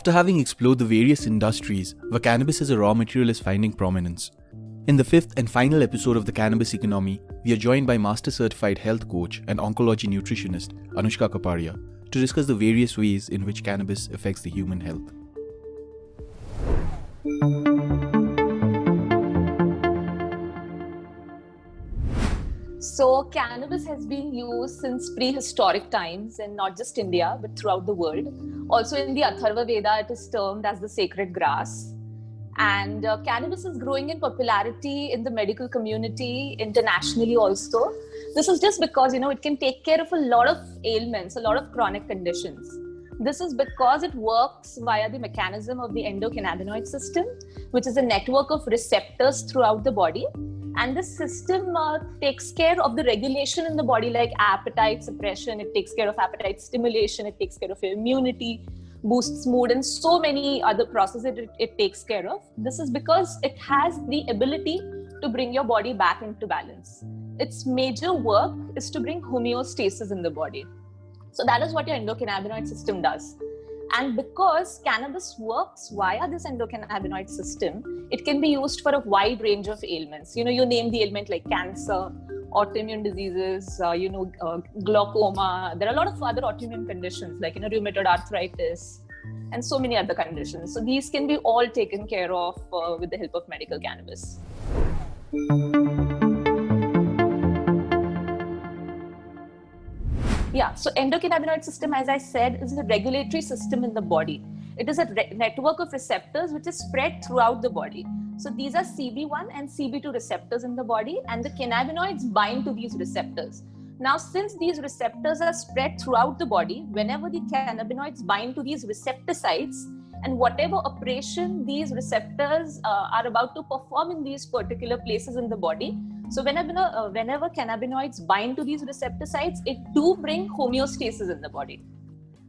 After having explored the various industries where cannabis as a raw material is finding prominence, in the fifth and final episode of The Cannabis Economy, we are joined by Master Certified Health Coach and Oncology Nutritionist Anushka Kapadia to discuss the various ways in which cannabis affects the human health. So cannabis has been used since prehistoric times, and not just India, but throughout the world. Also in the Atharva Veda, it is termed as the sacred grass. And cannabis is growing in popularity in the medical community internationally also. This is just because, it can take care of a lot of ailments, a lot of chronic conditions. This is because it works via the mechanism of the endocannabinoid system, which is a network of receptors throughout the body. And this system takes care of the regulation in the body, like appetite suppression. It takes care of appetite stimulation. It takes care of your immunity, boosts mood, and so many other processes it takes care of. This is because it has the ability to bring your body back into balance. Its major work is to bring homeostasis in the body. So that is what your endocannabinoid system does. And because cannabis works via this endocannabinoid system, it can be used for a wide range of ailments. You name the ailment like cancer, autoimmune diseases, glaucoma. There are a lot of other autoimmune conditions like, rheumatoid arthritis and so many other conditions. So these can be all taken care of with the help of medical cannabis. Yeah, so endocannabinoid system, as I said, is a regulatory system in the body. It is a network of receptors which is spread throughout the body. So these are CB1 and CB2 receptors in the body, and the cannabinoids bind to these receptors. Now, since these receptors are spread throughout the body, whenever the cannabinoids bind to these receptor sites, and whatever operation these receptors are about to perform in these particular places in the body, so whenever cannabinoids bind to these receptor sites, it do bring homeostasis in the body.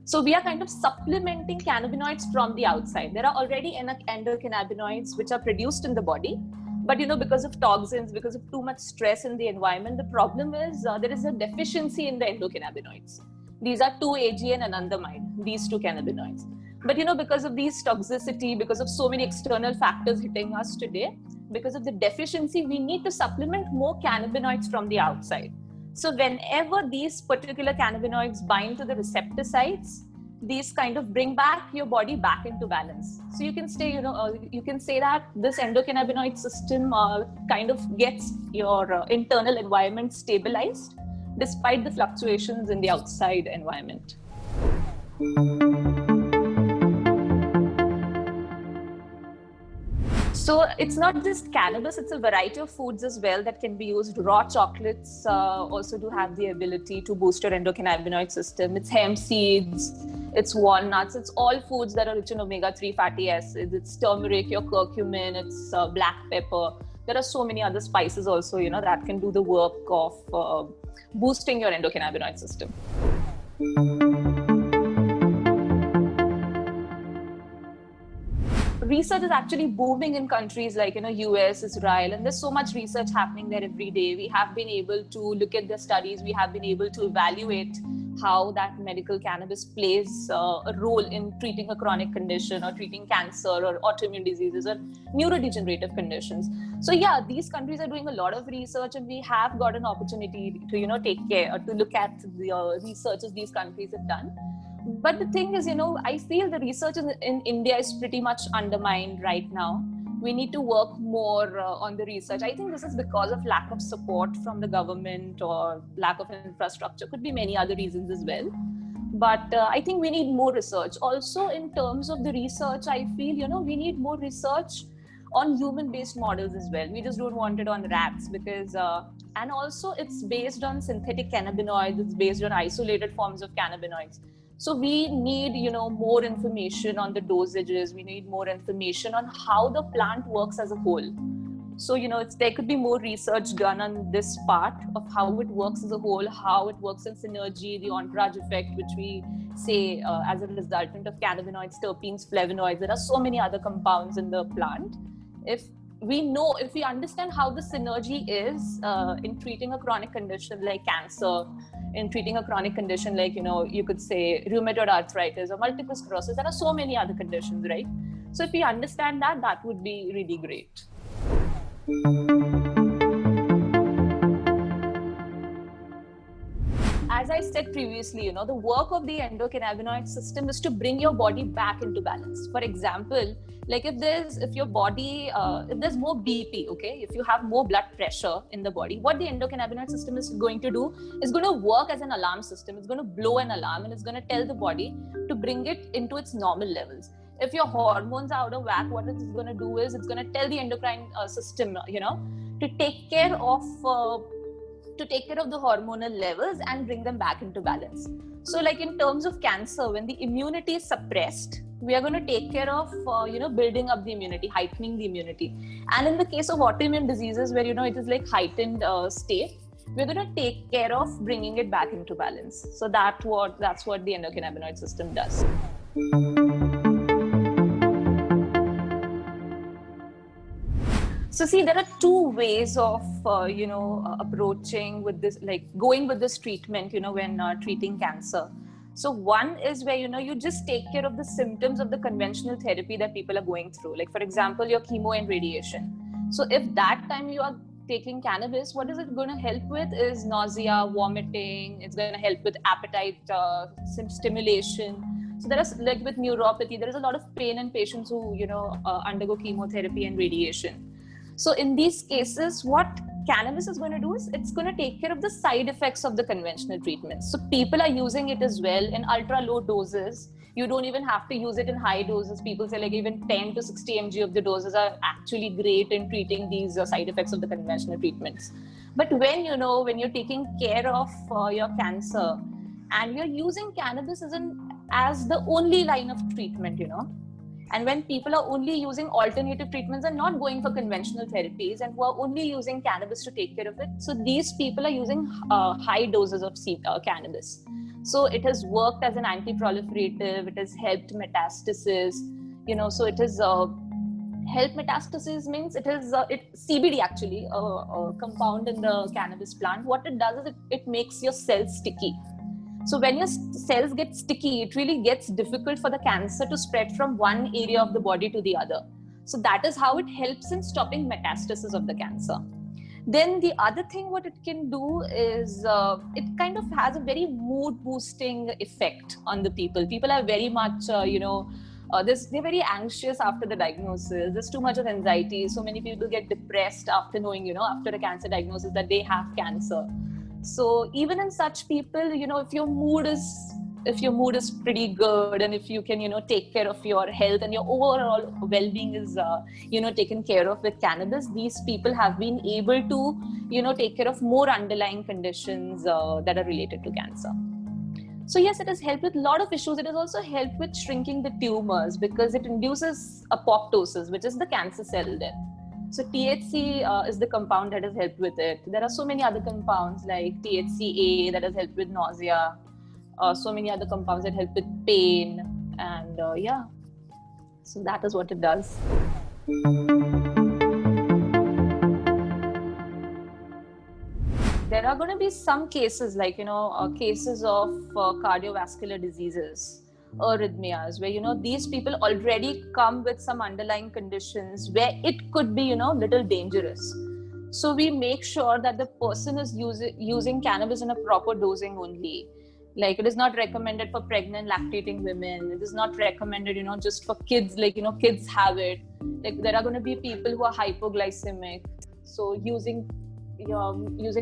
So we are kind of supplementing cannabinoids from the outside. There are already endocannabinoids which are produced in the body, but because of toxins, because of too much stress in the environment, the problem is there is a deficiency in the endocannabinoids. These are 2-AG and anandamide, these two cannabinoids. But because of these toxicity, because of so many external factors hitting us today, because of the deficiency, we need to supplement more cannabinoids from the outside. So whenever these particular cannabinoids bind to the receptor sites, these kind of bring back your body back into balance. So you can say, you can say that this endocannabinoid system kind of gets your internal environment stabilized despite the fluctuations in the outside environment. So it's not just cannabis, it's a variety of foods as well that can be used. Raw chocolates also do have the ability to boost your endocannabinoid system. It's hemp seeds, it's walnuts, it's all foods that are rich in omega-3 fatty acids. It's turmeric, your curcumin, it's black pepper. There are so many other spices also, that can do the work of boosting your endocannabinoid system. Research is actually booming in countries like US, Israel, and there's so much research happening there every day. We have been able to look at the studies. We have been able to evaluate how that medical cannabis plays a role in treating a chronic condition or treating cancer or autoimmune diseases or neurodegenerative conditions. So yeah, these countries are doing a lot of research, and we have got an opportunity to take care or to look at the researches these countries have done. But the thing is, I feel the research in India is pretty much undermined right now. We need to work more on the research. I think this is because of lack of support from the government or lack of infrastructure. Could be many other reasons as well. But I think we need more research. Also, in terms of the research, I feel, we need more research on human-based models as well. We just don't want it on rats because, and also it's based on synthetic cannabinoids. It's based on isolated forms of cannabinoids. So we need, more information on the dosages. We need more information on how the plant works as a whole. So, there could be more research done on this part of how it works as a whole, how it works in synergy, the entourage effect, which we say as a resultant of cannabinoids, terpenes, flavonoids. There are so many other compounds in the plant. If we understand how the synergy is in treating a chronic condition like cancer, in treating a chronic condition like, you could say rheumatoid arthritis or multiple sclerosis. There are so many other conditions, right? So if we understand that, that would be really great. As I said previously, the work of the endocannabinoid system is to bring your body back into balance. For example, like if there's more BP, okay, if you have more blood pressure in the body, what the endocannabinoid system is going to do is going to work as an alarm system. It's going to blow an alarm and it's going to tell the body to bring it into its normal levels. If your hormones are out of whack, what it's going to do is it's going to tell the endocrine system, to take care of the hormonal levels and bring them back into balance. So like in terms of cancer, when the immunity is suppressed, we are going to take care of, building up the immunity, heightening the immunity. And in the case of autoimmune diseases where, it is like heightened state, we're going to take care of bringing it back into balance. So that's what the endocannabinoid system does. So see, there are two ways of, approaching with this, like going with this treatment, when treating cancer. So one is where, you just take care of the symptoms of the conventional therapy that people are going through. Like, for example, your chemo and radiation. So if that time you are taking cannabis, what is it going to help with is nausea, vomiting. It's going to help with appetite stimulation. So there is, like with neuropathy, there is a lot of pain in patients who, undergo chemotherapy and radiation. So in these cases, what cannabis is going to do is it's going to take care of the side effects of the conventional treatments. So people are using it as well in ultra low doses. You don't even have to use it in high doses. People say like even 10 to 60 mg of the doses are actually great in treating these side effects of the conventional treatments. But when you're taking care of your cancer and you're using cannabis as the only line of treatment, and when people are only using alternative treatments and not going for conventional therapies and who are only using cannabis to take care of it, so these people are using high doses of cannabis. So it has worked as an anti-proliferative, it has helped metastasis, so it has helped metastasis means it is CBD actually, a compound in the cannabis plant. What it does is it makes your cells sticky. So when your cells get sticky, it really gets difficult for the cancer to spread from one area of the body to the other. So that is how it helps in stopping metastasis of the cancer. Then the other thing what it can do is it kind of has a very mood boosting effect on the people. People are very much, they're very anxious after the diagnosis. There's too much of anxiety. So many people get depressed after knowing, after a cancer diagnosis that they have cancer. So even in such people, if your mood is pretty good and if you can, take care of your health and your overall well-being is, taken care of with cannabis, these people have been able to, take care of more underlying conditions that are related to cancer. So yes, it has helped with a lot of issues. It has also helped with shrinking the tumors because it induces apoptosis, which is the cancer cell death. So THC is the compound that has helped with it. There are so many other compounds like THCA that has helped with nausea. So many other compounds that help with pain. And so that is what it does. There are going to be some cases like, cases of cardiovascular diseases, arrhythmias, where these people already come with some underlying conditions where it could be little dangerous. So we make sure that the person is using cannabis in a proper dosing only. Like it is not recommended for pregnant lactating women. It is not recommended just for kids, like kids have it. Like there are going to be people who are hypoglycemic, so using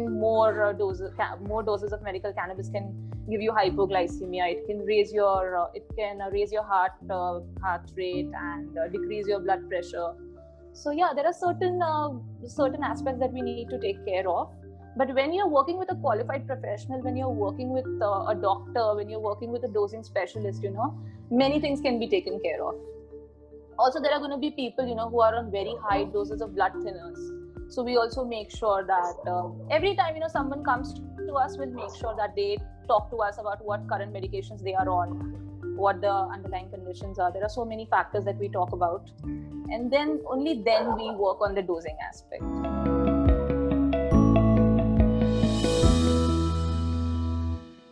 more doses of medical cannabis can give you hypoglycemia. It can raise your heart rate and decrease your blood pressure. So there are certain aspects that we need to take care of. But when you're working with a qualified professional, when you're working with a doctor, when you're working with a dosing specialist, many things can be taken care of. Also, there are going to be people who are on very high doses of blood thinners. So we also make sure that every time someone comes to us, we'll make sure that they talk to us about what current medications they are on, what the underlying conditions are. There are so many factors that we talk about, and then only then we work on the dosing aspect.